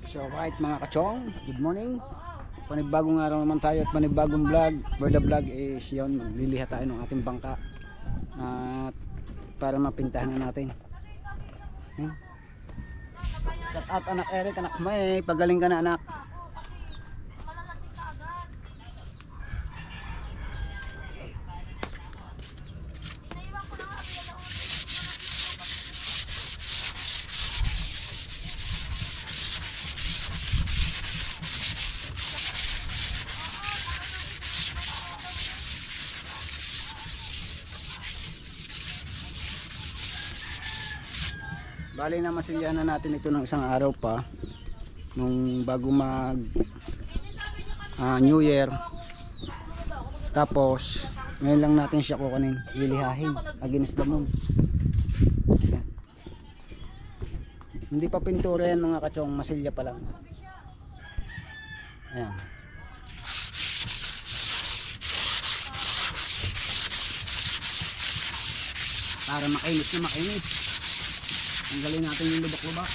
So right mga kachong, good morning. Panibagong araw naman tayo at panibagong vlog. For the vlog is yun, magliliha tayo ng ating bangka at para mapintahan na natin. Shout out anak Eric, anak May, pagaling ka na anak. Bali na masilyahan na natin ito ng isang araw pa nung bago mag New Year. Tapos ngayon lang natin siya kukunin, lilihahin against the moon. Hindi pa pintura yan mga kachong, masilya pa lang. Ayan. Para makinis na makinis. Tanggalin natin yung lubak-lubak.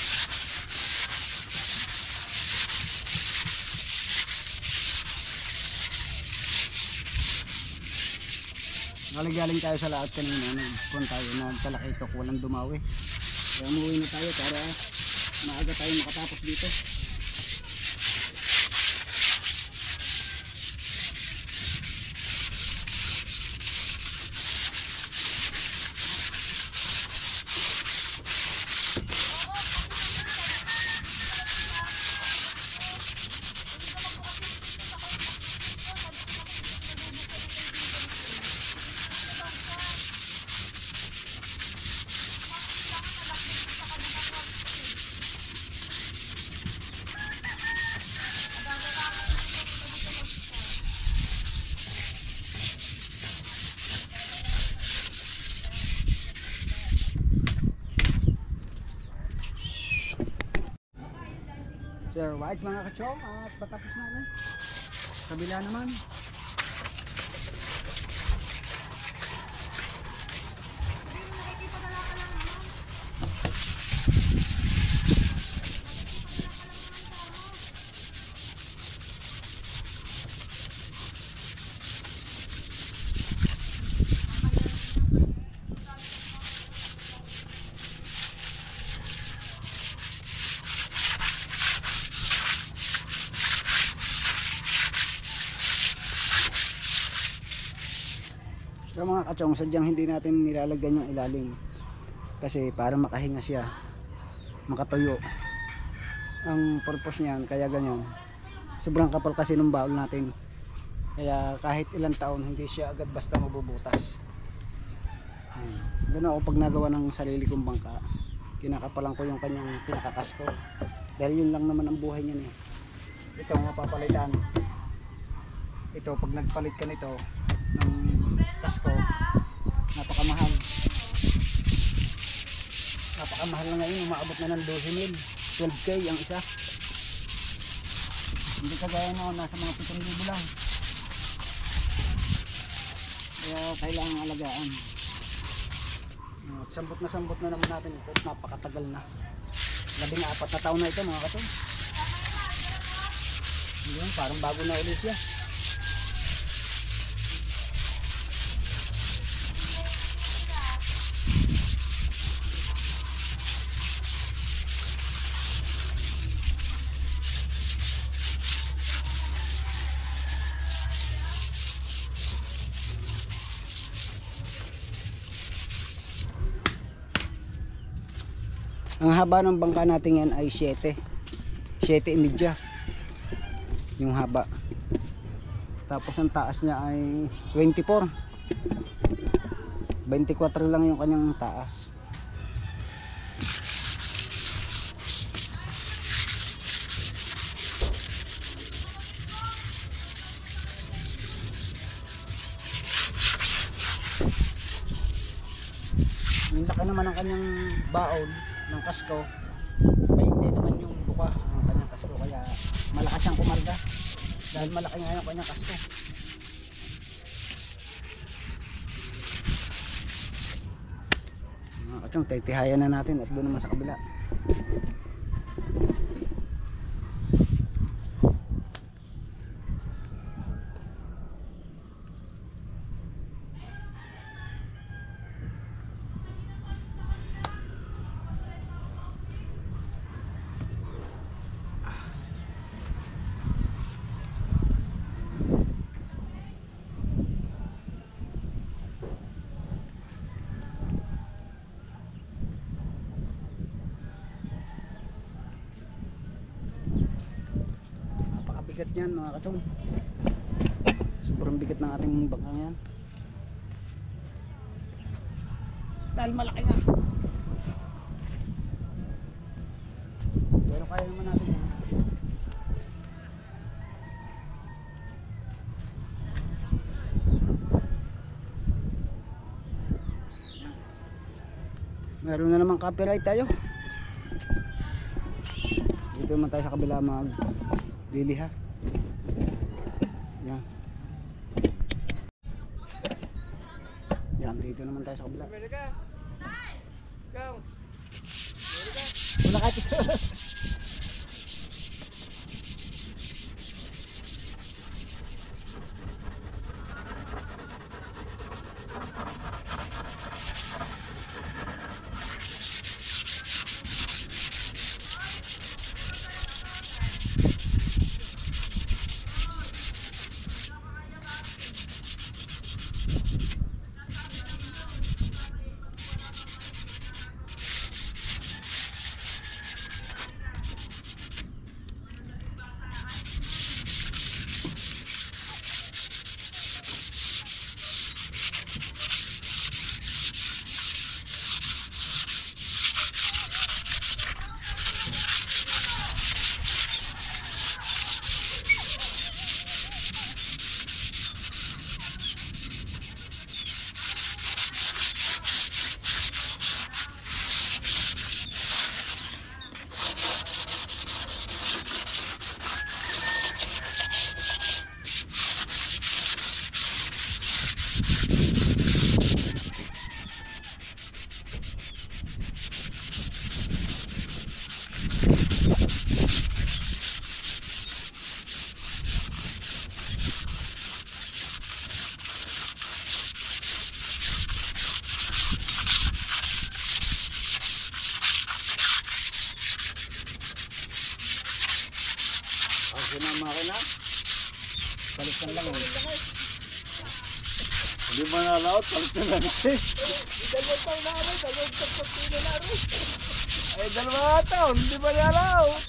Galing tayo sa lahat kanina. Nagpunta tayo na Talakitok, walang dumawi. Kaya umuwi na tayo para maaga tayo makatapos dito. Sir White mga kachong, at patapos na rin. Kabila naman. So mga kachong, sadyang hindi natin nilalagyan yung ilalim kasi para makahinga siya, makatuyo ang purpose niyan. Kaya ganyan, sobrang kapal kasi ng baul natin, kaya kahit ilang taon hindi siya agad basta mabubutas. Ganun ako pag nagawa ng sarili kong bangka, kinakapalan ko yung kanyang pinakakasko dahil yun lang naman ang buhay niyan eh. Ito mapapalitan, ito pag nagpalit ka nito ng kasko, napakamahal na ngayon, umaabot na ng 12,000, 12K ang isa. Hindi kagaya noon, nasa mga 7,000 lang. Kaya kailangan alagaan. At sambot na naman natin ito, napakatagal na, 14 na taon na ito mga katong. Yun, parang bago na ulit siya. Ang haba ng bangka natin yan ay 7.5 yung haba. Tapos ang taas niya ay 24 lang yung kanyang taas. Yung laki naman ang kanyang baon ng kasko, 20 naman yung buka ng kanyang kasko, kaya malakas siyang kumarga dahil malaki nga yung kanyang kasko. At yung titihayan na natin at doon naman sa kabila. bigat yan mga kachong. Sobrang bigat ng ating bangkang yan. Dahil malaki nga. Pero kaya naman natin yan. Meron na naman copyright tayo. Dito naman tayo sa kabila magliliha. Yan. Yan, dito naman tayo sa kabila. Wala kahit isa. Kasi na makina. Balikan lang oh. Hindi mo na laot, balikan lang eh. Dalawang taon na rin, dalawang taon na rin. Ay, dalawang taon, hindi ba na laot?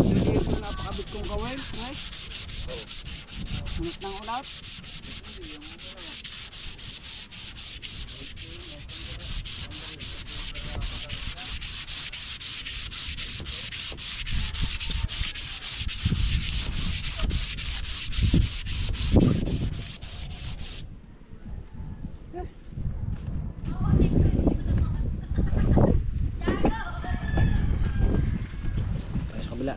Ito napakabit kong gawin, right? Unat ng unat. kabila.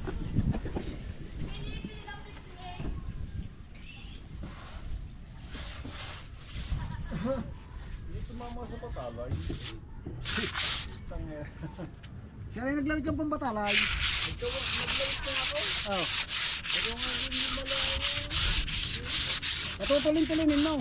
Hindi tumama sa patalay. Sangya. Siya rin naglawit ng pambatalay. Naglawit na ako. Oh. Pero nga hindi malayo. Patutulin-tulinin mo.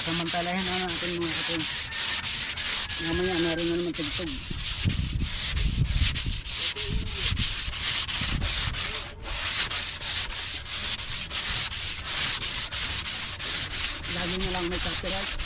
Samantalahin na natin mga kapatid. Mamaya meron na naman tugtog. Lagi na lang may copyright.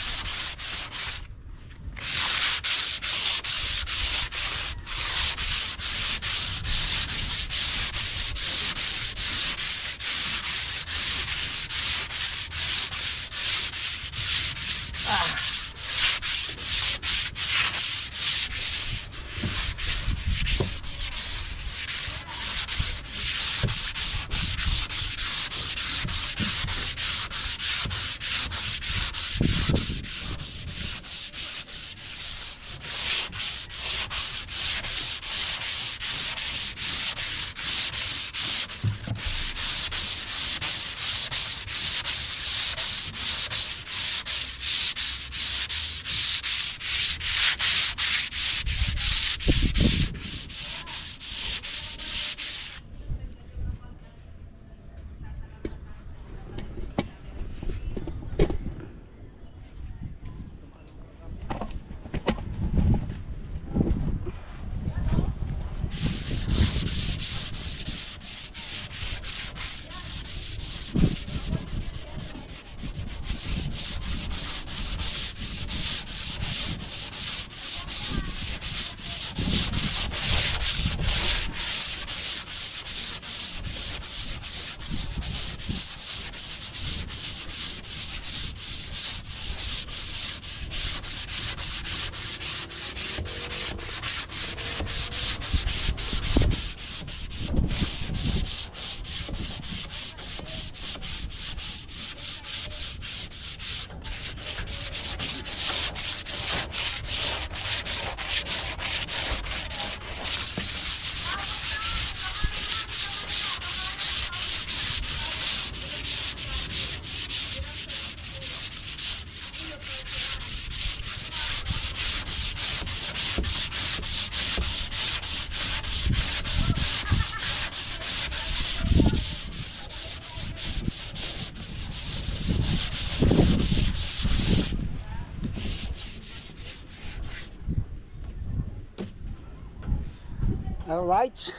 Alright.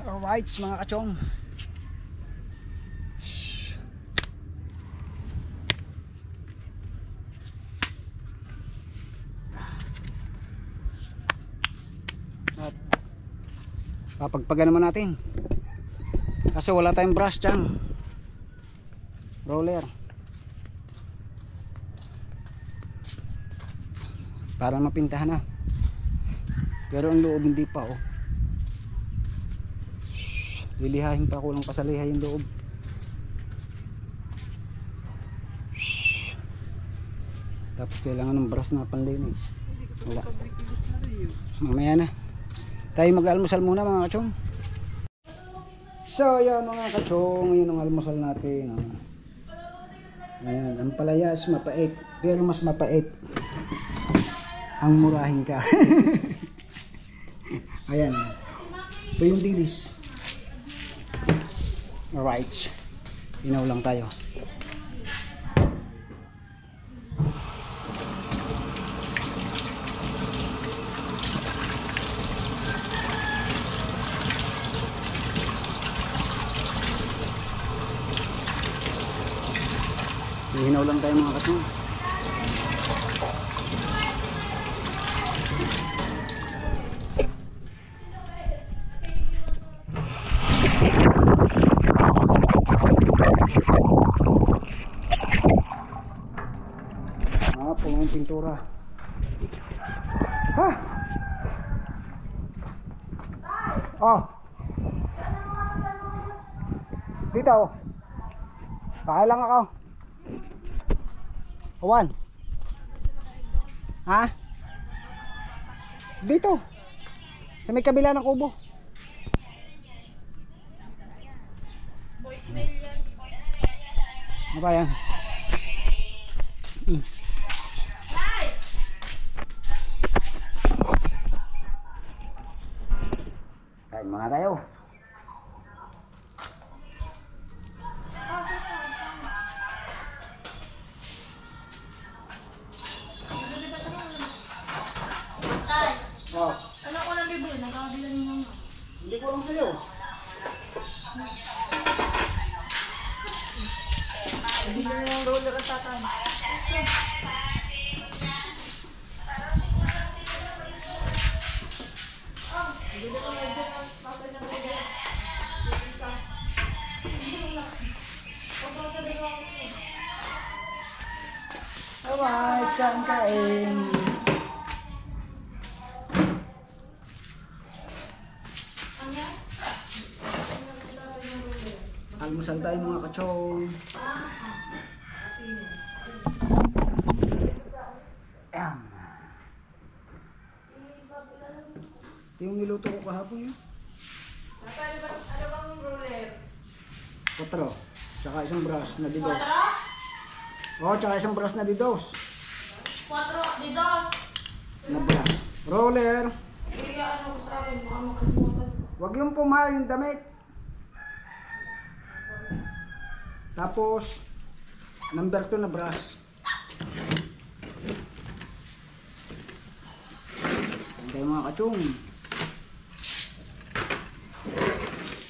Alright mga kachong. At papagpagan naman natin. Kasi wala tayong brush dyan. Roller. Para mapintahan na. Pero ang loob hindi pa oh. Lilihahin pa, kulang pa sa liha yung loob. Tapos kailangan ng brush na panlinis. Wala. Mamaya na. Tayo mag-almusal muna mga kachong. So yan mga kachong, yun ang almusal natin. Ayan, ang palayas mapait. Pero mas mapait ang murahin ka. Ayan. Ito yung dilis. Alright, inaw lang tayo. Inaw lang tayo mga katong. Pungong pintura. Ha? Oh. Dito. Pakay lang ako. Awan. Ha? Dito. Sa may kabila ng kubo. Ano ba yan? Kain mga tayo. Oh. Ano ko lang bibili? Nagkakabila ni mama. Hindi ko lang sa'yo. Hindi na yung roller at tatan. Alright, kain-kain. Almusal tayo mga kachong. Ayan. Ito yung niluto ko kahapon yun. Ano bang roller? 4. Tsaka isang brush na didos. Oo, tsaka isang brush na didos. 4 didos. Na brush. Roller. Kaya ano ko sa akin, baka makalimutan. Huwag yung pumahal yung damit. Tapos, number 2 na brush. Ayan tayo mga kachong.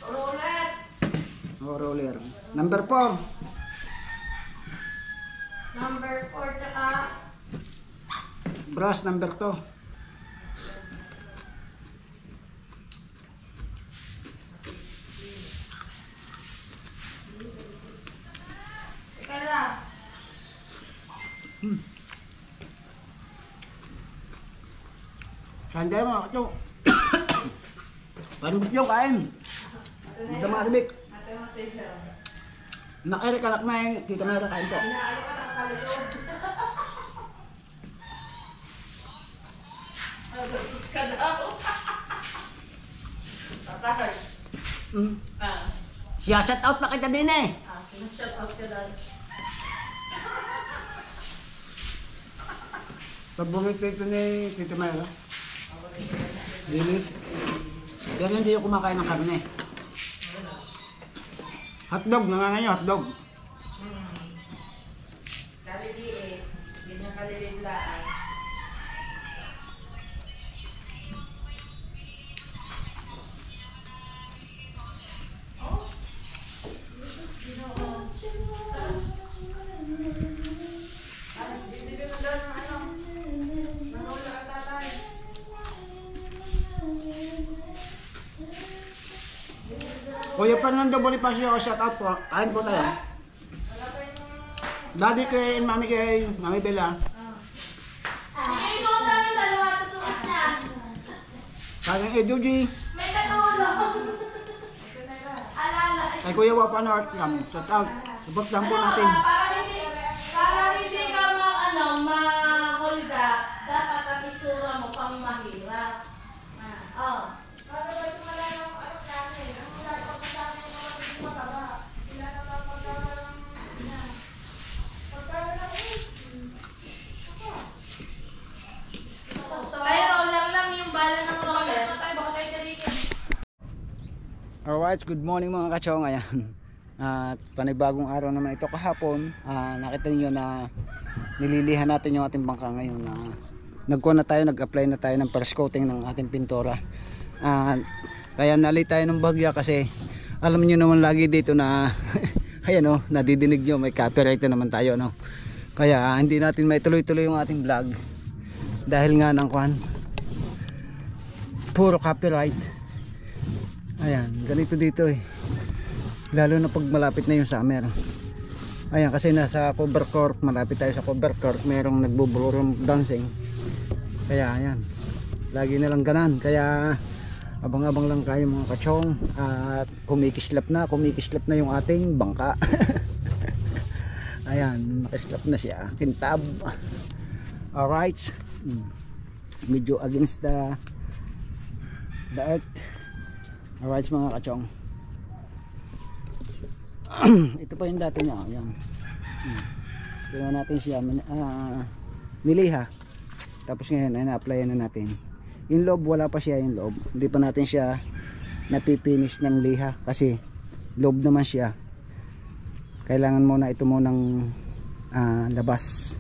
Roller. O, roller. Number 4. Number 4 tsaka Brush number 2. ika lang. Saan tayo mga kachong? Panbuk yung kain. Ito mga tibik. Ate mo siya. Nakirikalak na yung kita na kain po. Inaalo ka ng kalito. Sus ka daw. Tatay. Ah. Siya shout out na kita din eh. Sinushout out ka daw. Pag bumiti ito ni Tita Mayra. Dilis. Pero hindi yung kumakain ng karne. Hotdog, nangangayo hotdog. Kaliliit. Ganyan kaliliit lang. Kuya Fernando Bonifacio, shout out po. Kain po tayo. Daddy kay Mami kay Mami Bella. Ay, isuot namin dalawa sa suot niya. Kaya kay Juji. May katulong. Alala. Kay Kuya Wapano Art Cam. Shout out. Support lang po natin. Para hindi ka ma-holda, dapat ang isura mo pang mahirap. Oh. Para ba ito malalang alas namin? Ang wala pa pa sa amin mga hindi mataba. Sila na lang pagkala lang Ay, roller lang yung bala ng roller. Baka tayo tarikin. Alright, good morning mga kachong. Ayan. At panibagong araw naman ito kahapon. Nakita niyo na nililihan natin yung ating bangka ngayon. Nagkuha na tayo, nag-apply na tayo ng first coating ng ating pintura. Kaya nali tayo ng bagya kasi alam niyo naman lagi dito na ayan o, nadidinig niyo may copyright na naman tayo no. Kaya hindi natin maituloy-tuloy yung ating vlog dahil nga ng kwan puro copyright. Ayan, ganito dito eh. Lalo na pag malapit na yung summer. Ayan, kasi nasa cover court, malapit tayo sa cover court, merong nagbo-ballroom dancing. Kaya ayan, lagi na lang ganan. Kaya abang-abang lang kayo mga kachong. At kumikislap na yung ating bangka. Ayan, nakislap na siya, kintab. Alright, medyo against the earth. Alright mga kachong. Ito pa yung dati niya. Ayan. Ginawa natin siya niliha. Tapos ngayon ay na-applyan na natin. Yung loob wala pa siya, yung loob. Hindi pa natin siya napipinish ng liha kasi loob naman siya. Kailangan muna ito munang labas.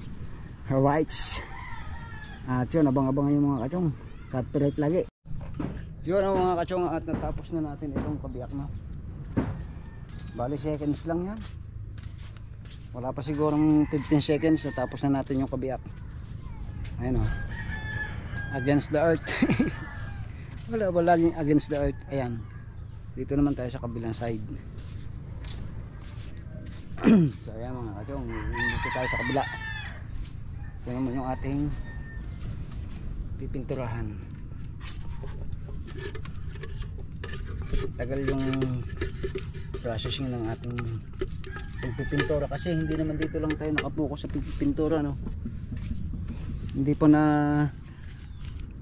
Alright. At yun, abang-abang yung mga kachong. Copyright lagi. Yun ang mga kachong, at natapos na natin itong kabiyak na. Bali seconds lang yan. Wala pa sigurong 15 seconds natapos na natin yung kabiyak. Ayun o, against the earth. Wala ba laging against the earth. Ayan, dito naman tayo sa kabilang side. So ayan mga kachong, dito tayo sa kabila. Ito naman yung ating pipinturahan. Tagal yung processing ng ating pagpipintura kasi hindi naman dito lang tayo nakapokus sa pagpipintura no. Hindi pa na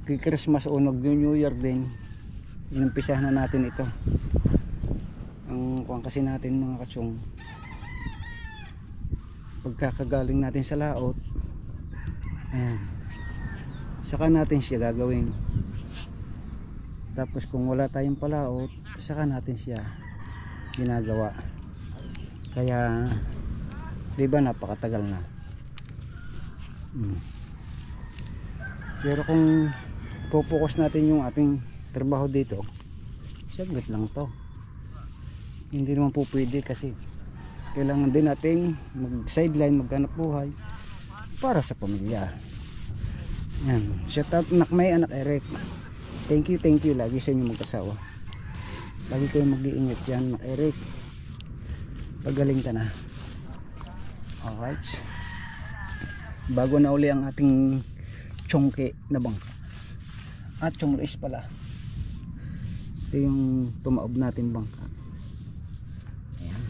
Christmas o New Year din inumpisahan na natin ito. Ang kuwan kasi natin mga kachong, pagkakagaling natin sa laot, ayan, saka natin siya gagawin. Tapos kung wala tayong palaot, saka natin siya ginagawa. Kaya di ba napakatagal na. Pero kung focus natin yung ating trabaho dito, saglit lang to. Hindi naman po pwede kasi kailangan din natin mag sideline, maghanap buhay para sa pamilya. Yan. Shout out Nakmay, anak Eric. Thank you lagi sa inyo mag-asawa. Lagi kayo mag-iingat dyan, Anak Eric. Pagaling ka na. Alright. Bago na uli ang ating chongke na bangka. At chongres pala. Ito yung tumaob natin bangka. Ayan.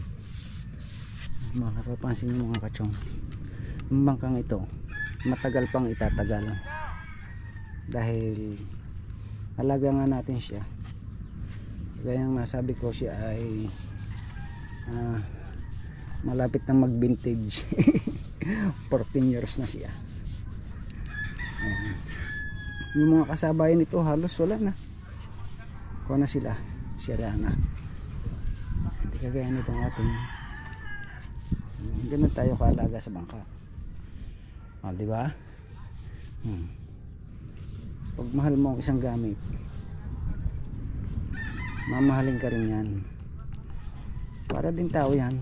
Makakapansin nyo mga kachong. Yung bangkang ito, matagal pang itatagal. Dahil alaga nga natin siya. Gaya ng nasabi ko, siya ay malapit na mag vintage. 14 years na siya. Ayan. Yung mga kasabayan nito halos wala na. Kuha na sila, sira na. Hindi kagaya nitong ating ganun tayo kaalaga sa bangka. Di ba? Pag mahal mo ang isang gamit, mamahalin ka rin yan. Para din tao yan.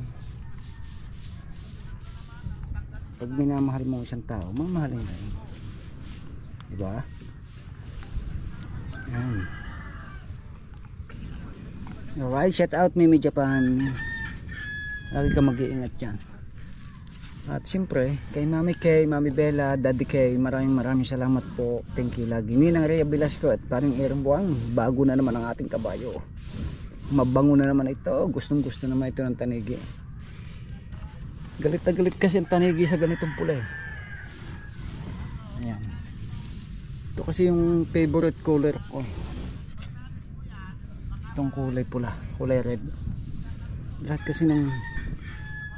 Pag minamahal mo isang tao, mamahalin ka rin. Diba? Alright, shout out Mimi Japan. Lagi ka mag-iingat dyan. At siyempre kay Mami Kay, Mami Bella, Daddy Kay, maraming salamat po. Thank you lagi. Ninang Rhea Velasco at paring Aaron Buang. Bago na naman ang ating kabayo. Mabango na naman ito. Gustong gusto naman ito ng tanigi. Galit na galit kasi ang tanigi sa ganitong pula eh. Ayan. Ito kasi yung favorite color ko. Itong kulay pula, kulay red. Lahat kasi ng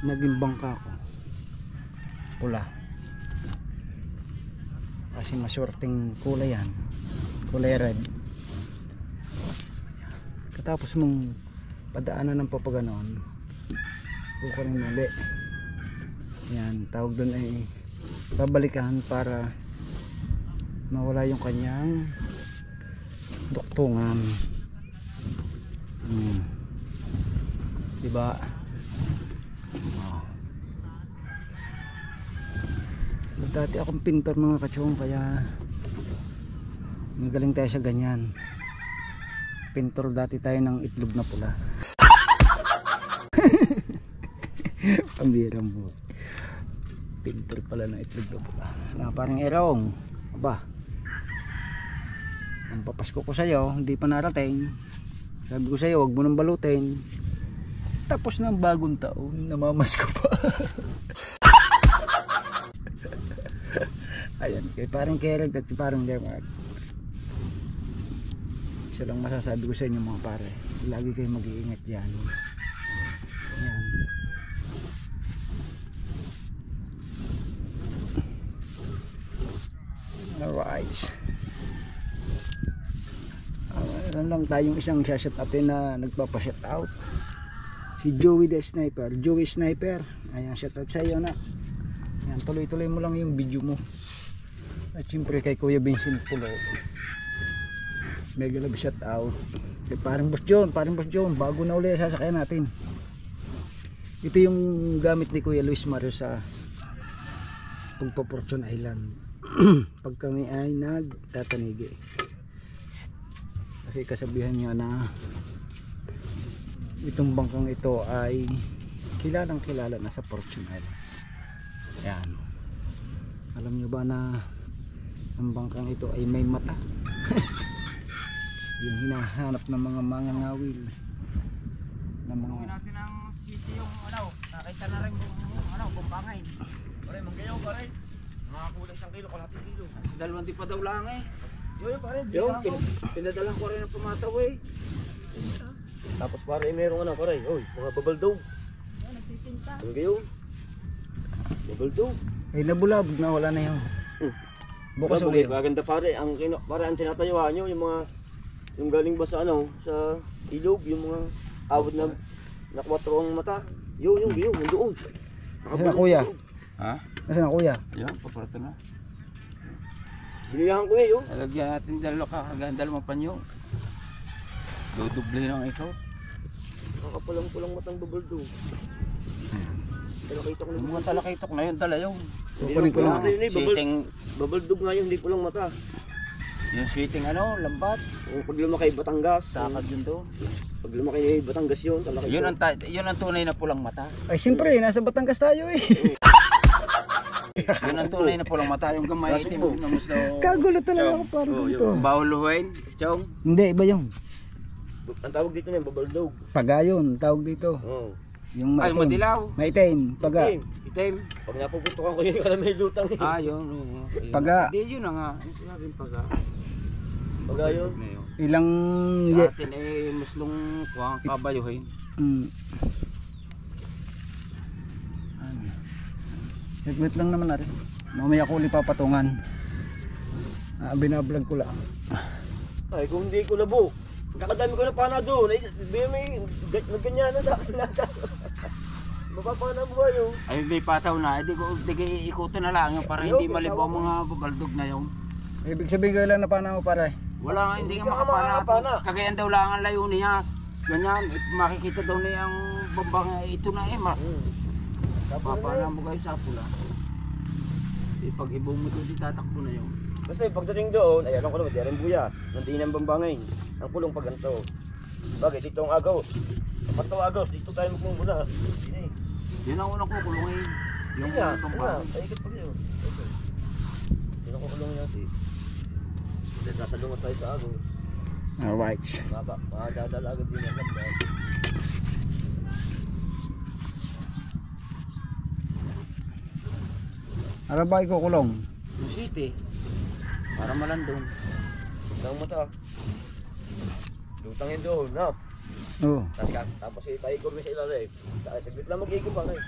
naging bangka ko pula. Kasi maswerteng kulay yan. Kulay red. Katapos mong padaanan ng papaganon, kukunin muli. Yan, tawag doon ay babalikan para mawala yung kanyang duktungan. Diba? Dati akong pintor mga kachong, kaya magaling tayo sa ganyan. Pintor dati tayo ng itlog na pula. Pambirang buhay. Pintor pala ng itlog na pula. Parang erong. Aba, ang papasko ko sa'yo, hindi pa narating. Sabi ko sa'yo, huwag mo nang balutin. Tapos ng bagong taon, namamas ko pa. Ayan, kay parang Kereg at parang Dermark. Isa lang masasabi ko sa inyo mga pare, lagi kayo mag-iingat dyan. Ayan. Alright. Meron lang tayong isang shout out na nagpapa-shout out. Si Joey the Sniper. Joey Sniper. Ayan, shout out sa iyo na. Ayan, tuloy-tuloy mo lang yung video mo. At siyempre kay Kuya Vincent Pulo, mega love shout out. Kay parang Boss John, bago na uli sasakyan natin. Ito yung gamit ni Kuya Luis Mario sa pagpo-Fortune Island. Pag kami ay nagtatanigi. Kasi kasabihan niya na itong bangkang ito ay kilalang kilala na sa Fortune Island. Ayan. Alam nyo ba na ang bangkang ito ay may mata? Yung hinahanap ng mga mangangawil ng mga natin ang city yung nakita na rin yung bumbangay. Pare, manggayaw pare. Mga kulay 1 kilo, kalahati kilo. Sa dalawang di pa daw lang eh. Yo pare, Yung pinadalang ko rin ng pumataw eh. tapos pare merong pare, oy, mga babaldog. Manggayaw. Babaldog. ay nabulabog na, wala na yun. Bukas Bukas ulit. maganda pare, ang tinatayuan nyo yung mga Yung galing ba sa ano, sa ilog, yung mga awad na 4 ang mata. Yung doon. Nasaan na kuya? Ha? Nasaan na kuya? Yan, paparito na. Binilahan ko eh, yung. Nalagyan natin dalawang panyo. Dudubli ng ikaw. Nakapalang-pulang matang babaldo. Talakita ko na Yung mga talakitok na yun, dala yun. Kukunin ko lang. Sweeting, Babaldog nga yun, hindi pulang mata. yung sweeting ano, lambat. Pag lumaki Batangas, Sakad yun doon. pag lumaki Batangas yun, talakita. Yun ang tunay na pulang mata. Ay siyempre, nasa Batangas tayo eh. Yun ang tunay na pulang mata. Yung gamay itim na muslo. Kagulo talaga ako parang Oh, dito. Bawal luhuin, chong. Hindi, iba yung Ang tawag dito na yung babaldog. pagayon, tawag dito. Oh. Yung Ay, maitim. madilaw. Maitim, paga. Itim. Pag napupuntukan ko yung kalamay lutang eh. Ah, yun. Oo. Ayun. Paga. Hindi, yun na nga. Ano sinabing paga? Pag ayun. Na yun. Ilang Sa atin eh, muslong kuwang kabayuhin. mm. Wait lang naman natin. Mamaya ko ulit papatungan. Binablog ko lang. Ay, kung hindi ko labo. Kakadami ko na pana doon. Ay, may ganyan na sa akin lahat. Mapapana mo ba yun? Ay, may pataw na. Di ko ikutin na lang yun para Yo, hindi malibaw kasama mga babaldog na yun. Ibig sabihin kailan na pana mo pare? Wala nga, hindi Hindi nga ka makapana. makakapana. Kagayan daw lang ang layo niya. Ganyan, makikita daw niya ang bambang ito na eh. Papana mo kayo sa pula. Pag ibong mo doon, tatakbo na yun. Kasi pagdating doon, ay alam ko naman, di rin buya. Nandiyan ang bambangin. Ang pulong pag ganito. Bagay, dito ang agaw. Kapag ito agaw, dito tayo magmumula. Hindi. Yun ang unang kukulungin. Yung Yung nga, pambang. paikot pa kayo. Yun ang kukulongin natin. Dahil sasalungat tayo sa agaw. Alright. Makadadala agad din ang lambda. Ano ba ikukulong? Yung city. Para malandong. Nang mata. Lutangin doon, na. Oo. Tapos ipaikot mo sa ilalim. Saglit lang mag-ikot pa kayo.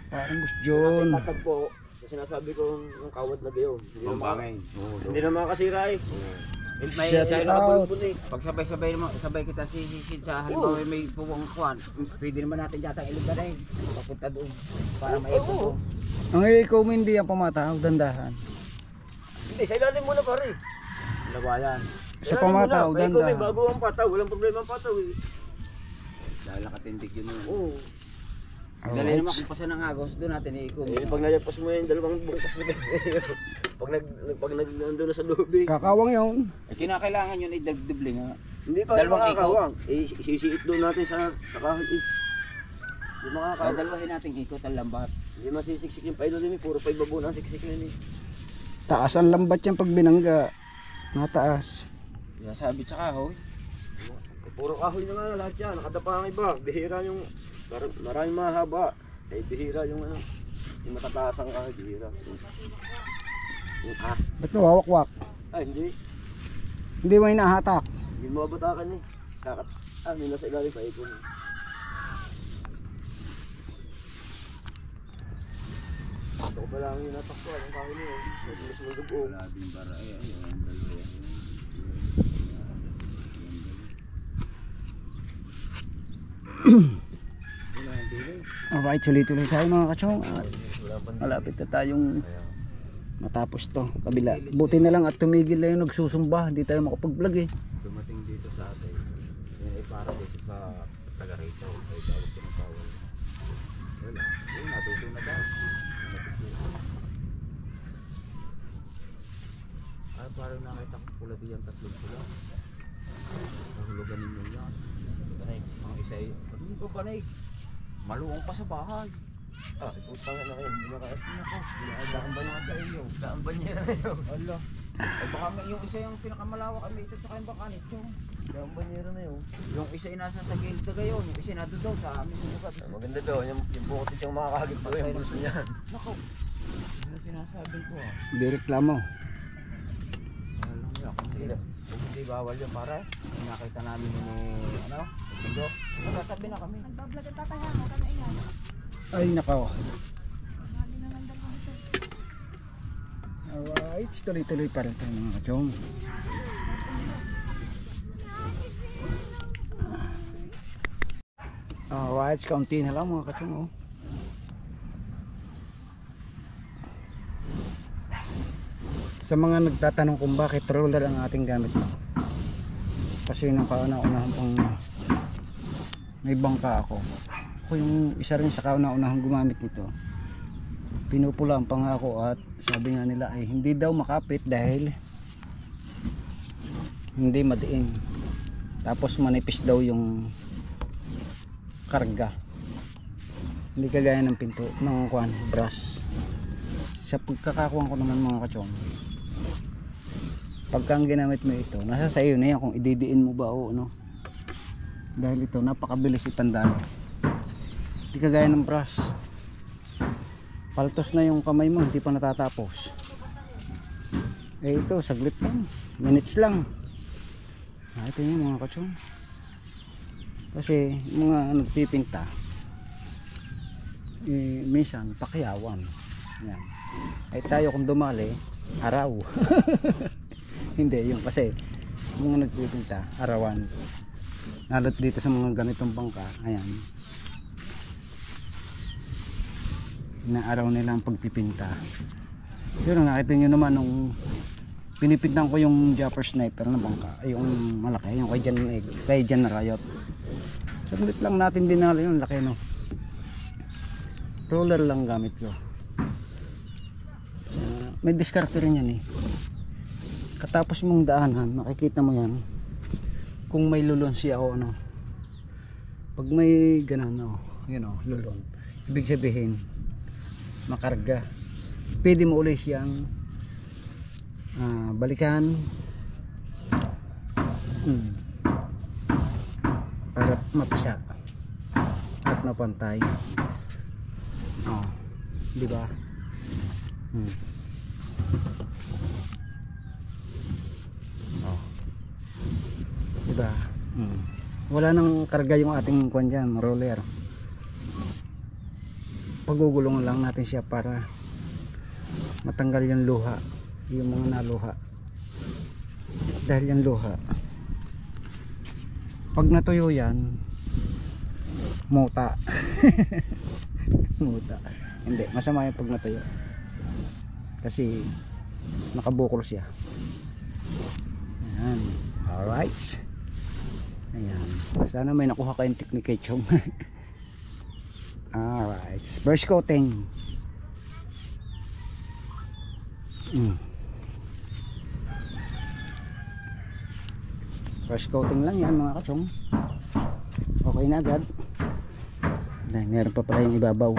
Parang gusto yun. Tatagpo. Kasi sinasabi ko yung kawat na gayon. Pambangin. Hindi na makakasira eh. May Shout out. pag sabay-sabay naman, sabay kita sisisid sa halimbawa may puwang kuwan, pwede naman natin yata ilugda na yun. Papunta doon para maipon to. Ang ikaw mo hindi ang pamataw, dandahan. Hindi, sa ilalim muna pare. Labayan. Sa pamataw, Ikaw may dandahan. bago ang pataw. Walang problema ang pataw eh. Dahil nakatindig yun. Oo. Dali naman kung pasa ng agos, doon natin iikot. Eh, pag nalagpas mo yung dalawang bungkas na pag nandun na sa loob eh. Kakawang yun. Kinakailangan yun i-dubli nga. Hindi pa Dalawang makakawang. Eh, sisiit doon natin sa kahit eh. Hindi Kaya makakawang. dalawahin natin ikot ang lambat. Hindi masisiksik yung pailalim eh. Puro paibabo na ang siksik yun eh. Taas ang lambat yan pag binangga. Nataas. Kaya sabit sa kahoy. Puro kahoy na nga lahat yan. Nakadapa ang iba. Bihira yung maraming mahaba. Eh, bihira yung ano. Yung matataas ang kahoy. Bihira. Ba't nawawakwak? Ay, hindi. Hindi mo hinahatak. Hindi mo abatakan eh. Kakat. May nasa ilalim pa ikon. Ito ko pa lang yung natakpo. Ang kahoy niyo. Mas magdugo. Labing bara ay ang dalawa yan. Alright, tuloy-tuloy tayo mga kachong. At malapit na tayong matapos to. Kabila. Buti na lang at tumigil na yung nagsusumba. Hindi tayo makapag-vlog eh. Dumating dito sa atin. Yan ay para dito sa taga rito. Ay tawag ko na tawag. Wala. Yun, natuto na daw. Ay parang nakita ko pula diyan, tatlong pula. Nahulugan ninyo yan. Ang isa ay, pag hindi ko panay, maluong pa sa bahay. Ah, putang na kayo. Hindi na kaya. Daan ba niya kayo? Daan ba niya na yun? Ala. Ay baka may yung isa yung pinakamalawak ay may ito sa kayong bakanit yung. Daan ba niya na yun? Yung isa ay nasa sa gilid na gayon, yung isa nado daw sa amin yung lugar. Maganda daw. Yung bukot yung makakagit pa yung bulso niyan. Nako. Ano sinasabi ko ah? Hindi reklamo. Alam niya kung hindi bawal yun para nakita namin yung ano, ito. Nagsasabi na kami. Nagbablog ang tatay ha, huwag ka na iyan. Ay nakaw. Marami na lang dalawa ito. Alright, tuloy-tuloy pa rin tayo mga kachong. Alright, kaunti na lang mga kachong. Oh. Sa mga nagtatanong kung bakit roller ang ating gamit mo, kasi nung kauna-unahang pang may bangka ako yung isa rin sa kauna-unahang gumamit nito, pinupulaan pa nga ako at sabi nga nila ay hindi daw makapit dahil hindi madiin, tapos manipis daw yung karga, hindi kagaya ng pinto ng brush. Sa pagkakakuha ko naman mga kachong, pagka ang ginamit mo ito, nasa sa iyo na yan kung ididiin mo ba o ano, dahil ito napakabilis itandaan, hindi kagaya ng brush, paltos na yung kamay mo, hindi pa natatapos. Eh ito saglit lang, minutes lang. Ito yung mga kachong, kasi mga nagpipinta minsan pakyawan yan. Ay tayo kung dumali araw hindi yung kasi mga nagpipinta arawan, nalot dito sa mga ganitong bangka. Ayan, inaaraw nila ang pagpipinta. Pero nakita nyo naman nung pinipintan ko yung Japper Sniper na bangka, yung malaki, yung kay Jan Rayot, saglit lang natin dinala yung laki, no? Roller lang gamit ko. May diskarte rin yan eh. Katapos mong daanan, makikita mo yan kung may lulon siya o ano. Pag may ganan, no, yun o, lulon, ibig sabihin makarga. Pwede mo ulit siyang balikan para mapisa at mapantay. Oh, di ba? Oh, di ba? Wala nang karga yung ating kwan dyan, roller. Pagugulungan lang natin siya para matanggal yung luha, yung mga naluha. Dahil yung luha, pag natuyo yan, muta. Muta. Hindi, masama yung pag natuyo, kasi nakabukol siya. Ayan. Alright, ayan, sana may nakuha kayong technique chong. Alright, first coating. First coating lang yan mga kachong. Okay na agad. Dahil meron pa pala yung ibabaw,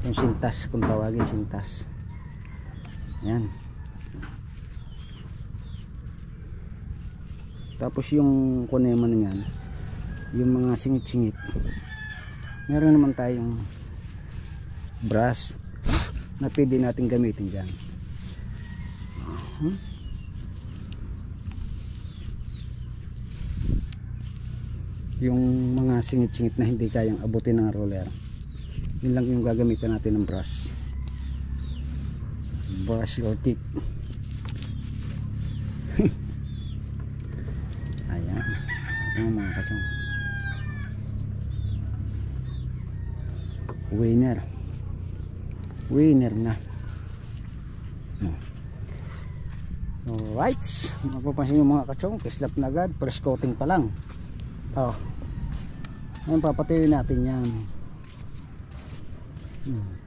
yung sintas, kung tawagin sintas. Yan. Tapos yung kuneman niyan, yung mga singit-singit, meron naman tayong brush na pwede natin gamitin dyan. Yung mga singit-singit na hindi kayang abutin ng roller, yun lang yung gagamitin natin ng brush. Brush your teeth. Ayan, ito mga kachong. Winner na. Alright, mapapansin yung mga kachong, kislap na agad, first coating pa lang. Oh, ngayon papatuyo natin yan.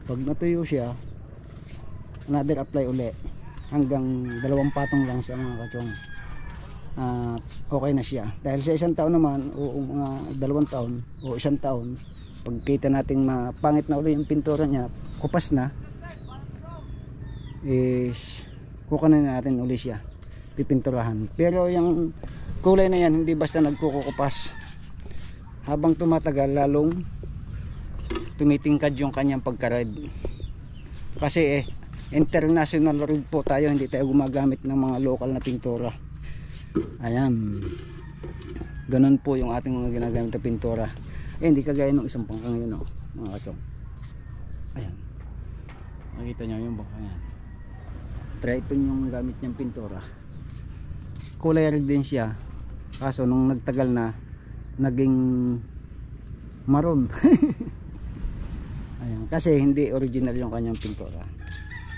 Pag natuyo siya, another apply uli, hanggang 2 patong lang siya mga kachong. Okay na siya. Dahil sa 1 taon naman o mga 2 taon o 1 taon, pagkita natin mapangit na uli yung pintura niya, kupas na, is kukunin natin uli siya, pipinturahan. Pero yung kulay na yan hindi basta nagkukupas, habang tumatagal lalong tumitingkad yung kanyang pagka-red. Kasi international red po tayo, hindi tayo gumagamit ng mga local na pintura. Ayan, ganun po yung ating mga ginagamit na pintura. Hindi kagaya ng isang bangka ngayon, mga kachong. Ayan, makita nyo yung bangka yan, Triton yung gamit niyang pintura. Kulay red din siya, kaso nung nagtagal na, naging maroon. Ayan, kasi hindi original yung kanyang pintura.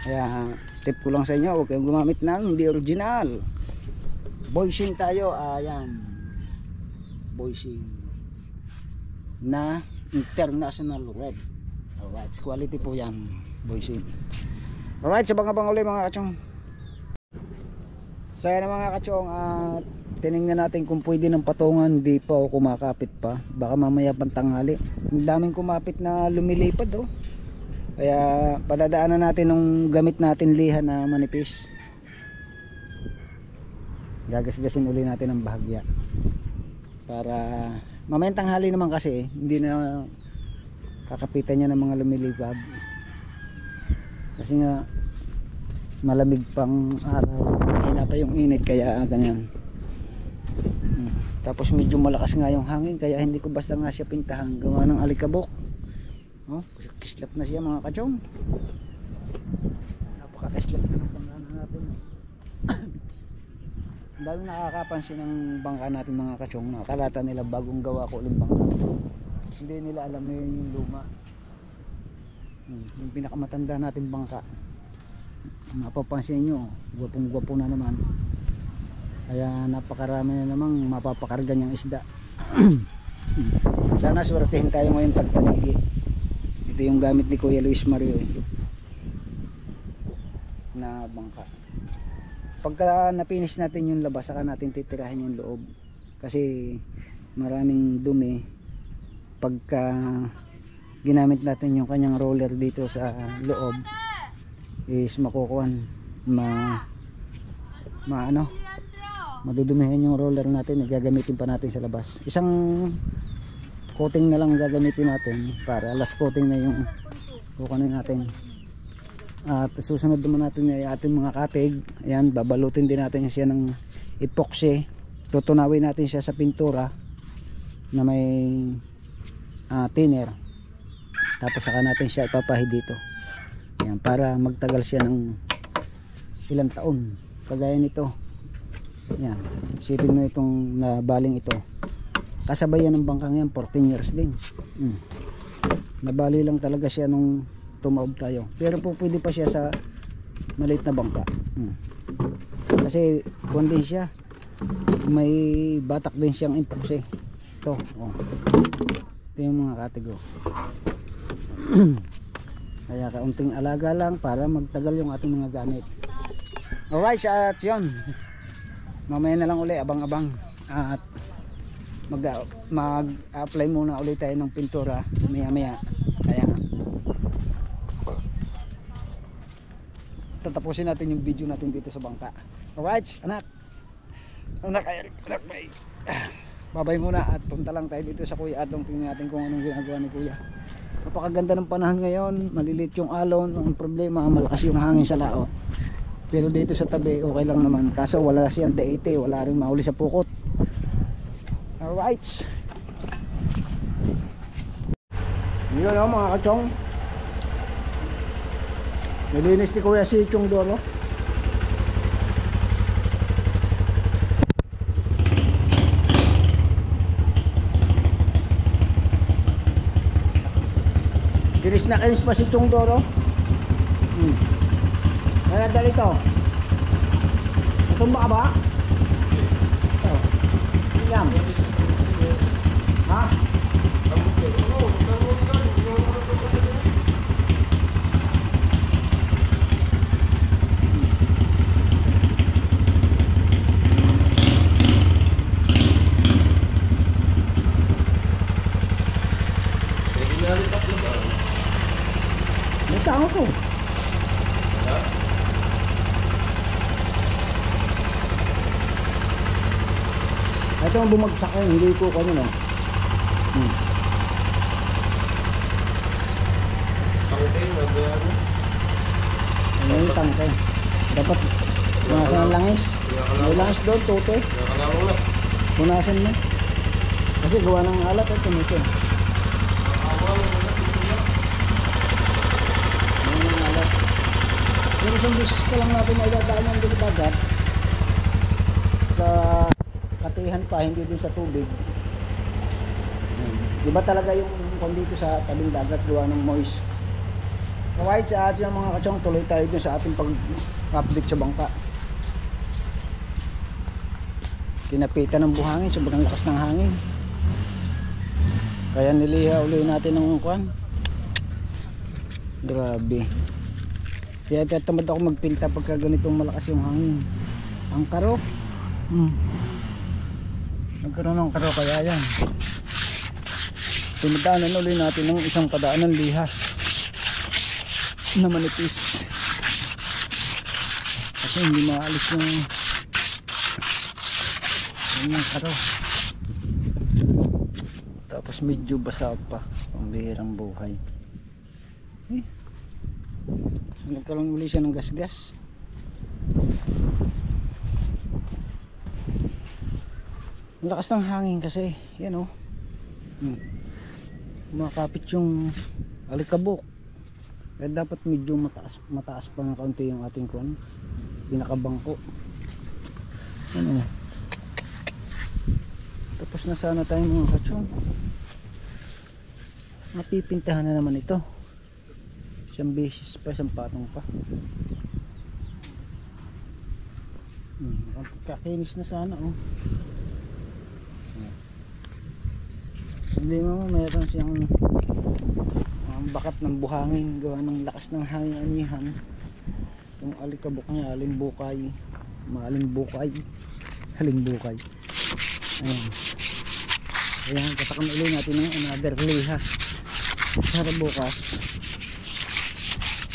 Kaya tip ko lang sa inyo, huwag kayong gumamit ng hindi original. Boysin tayo, ayan. Boysin na international red. Alright, quality po yan, Boysin. Alright, sabang-abang ulit mga kachong. So yan mga kachong, at tinignan natin kung pwede ng patungan. Hindi pa o kumakapit pa, baka mamaya pantanghali. Ang daming kumapit na lumilipad oh. Kaya padadaanan natin nung gamit natin liha na manipis. Gagasgasin uli natin ang bahagya para mamayang tanghali naman kasi hindi na kakapitan niya ng mga lumilipad. Kasi nga malamig pang araw, mahina pa yung init, kaya ganyan. Tapos medyo malakas nga yung hangin, kaya hindi ko basta nga siya pintahan, gawa ng alikabok. Oh, kislap na siya mga kachong. Napaka-kislap na ng bangka natin. Ang daming nakakapansin ng bangka natin mga kachong. Nakalata nila bagong gawa ko ulit bangka. Hindi nila alam na yun yung luma. Yung pinakamatanda natin bangka. Mapapansin nyo, gwapong gwapo na naman. Kaya napakarami na namang mapapakarga niyang isda. Sana swertehin tayo ngayon tagtanigi. Ito yung gamit ni Kuya Luis Mario na bangka. Pagka napinish natin yung labas, saka natin titirahin yung loob. Kasi maraming dumi. Pagka ginamit natin yung kanyang roller dito sa loob, is makukuhan madudumihan yung roller natin, gagamitin pa natin sa labas. Isang coating na lang gagamitin natin, para last coating na yung kukunin natin. At susunod naman natin ay ating mga katig. Ayan, babalutin din natin siya ng epoxy. Tutunawin natin siya sa pintura na may thinner. Tapos saka natin siya ipapahid dito. Ayan, para magtagal siya ng ilang taon. Kagaya nito. Ayan, isipin mo itong nabaling ito. Kasabay yan ng bangkang yan, 14 years din. Nabali lang talaga siya nung tumaob tayo. Pero po pwede pa siya sa maliit na bangka. Kasi kuwan din siya. May batak din siyang epoxy. Ito. Oh. Ito yung mga katigo. Kaya kaunting alaga lang para magtagal yung ating mga gamit. Alright, at yun. Mamaya na lang uli, abang-abang. At mag-apply muna ulit tayo ng pintura maya-maya. Kaya tatapusin natin yung video natin dito sa bangka. Alright, anak bay. Babay muna at punta lang tayo dito sa Kuya Adong. Tingnan natin kung anong ginagawa ni Kuya. Napakaganda ng panahon ngayon, malilit yung alon. Ang problema, malakas yung hangin sa laot. Pero dito sa tabi okay lang naman, kaso wala siyang deite, wala rin mahuli sa pukot. Alright, yun o mga kachong, nilinis ni Kuya si Chong Doro. Kinis na kinis pa si Chong Doro. Kaya dali ito. Natumba ka ba? Ito. Inyam. Ha? May tao ko. Ito ang bumagsak eh, hindi ko kanino. Ano yung tangke? Dapat punasan ng langis. May langis doon, tote. Punasan mo. Kasi gawa ng alat at tumito. Yung isang beses pa lang natin ay dadaan yung dagat sa katihan pa, hindi dun sa tubig. Iba talaga yung kung dito sa tabing dagat gawa ng moist. Kahit sa atin mga kachong, tuloy tayo dun sa ating pag-update sa bangka. Kinapitan ng buhangin, sobrang lakas ng hangin. Kaya niliha uli natin ng kuwan. Grabe. Kaya tatamad ako magpinta pagka ganitong malakas yung hangin. Ang karo. Nagkaroon ng karo kaya yan. Pinadaanan uli natin ng isang padaanan liha na manipis. Kasi hindi maalis yung karo. Tapos medyo basa pa. Pambihirang buhay. Nagkaroon uli siya ng gasgas. Lakas ng hangin kasi. Yan o. Kumakapit yung alikabok. Kaya dapat medyo mataas pa ng kaunti yung ating kuwan. Pinakabangko. Ano? Tapos na sana tayo mga katsyon. Mapipintahan na naman ito. Isang beses pa, isang patong pa. Kakinis na sana oh. Hindi mo mayroon siyang bakat ng buhangin gawa ng lakas ng hangin anihan. Yung alikabok niya alimbukay, malimbukay, halimbukay. Ayan. Ayan, katakan ulit natin ng another liha para bukas.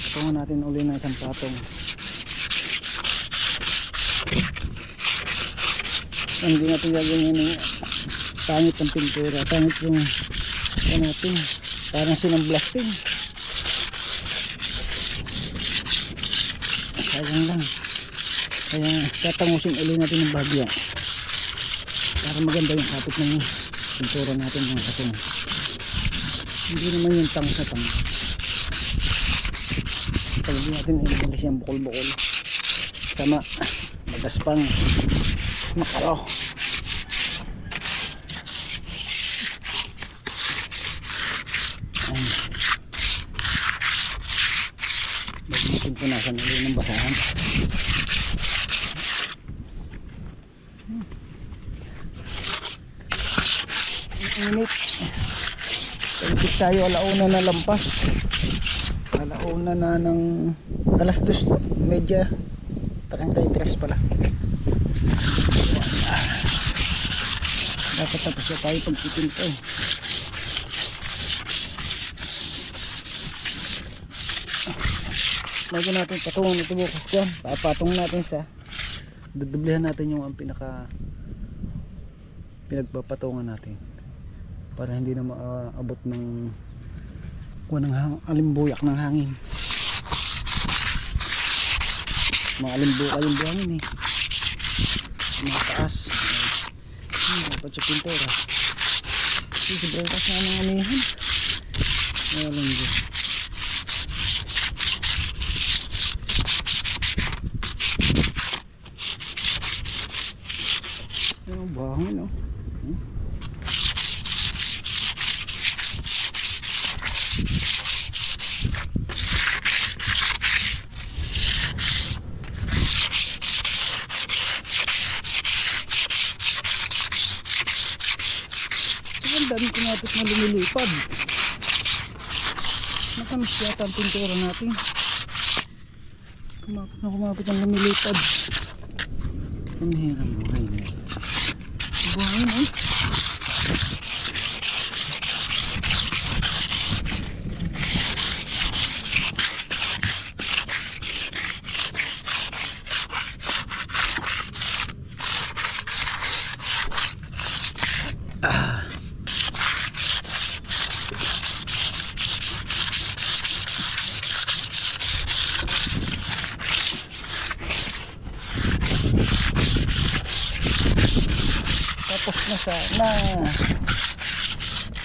Patungan natin ulit ng isang patong. Hindi natin gagawin yung pangit ang pintura, pangit yung natin, parang sinamblasting. Sayang lang. Kaya tatangusin ulit natin ng bagya para maganda yung kapit ng pintura natin mga katong. Hindi naman yung tang sa tang. Pag hindi natin inalis yung bukol-bukol sama magaspang makaro. Bagnitin po nasa ulit ng basahan. Init. Pagkit tayo alauna na lampas. Alauna na ng alas 2:30. 33 pala. Dapat tapos na tayo pagtitinto. Bago natin patungan ito bukas dyan, papatong natin sa dudublehan natin yung ang pinagpapatungan natin para hindi na maabot ng alimbuyak ng hangin. Mga alimbuyak yung buhangin eh, mataas dapat sa pintura kasi sobrang taas na ng anihan. Walang dyan. Yung buhangin oh. Ang dami kumapit na lumilipad. Nakamis yata ang pintura natin. Kumapit ang lumilipad. Ang hirang buhay na ito. Buhangin eh. Tapos na sana.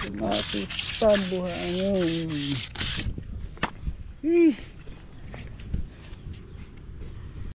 Kumapit pa buhangin.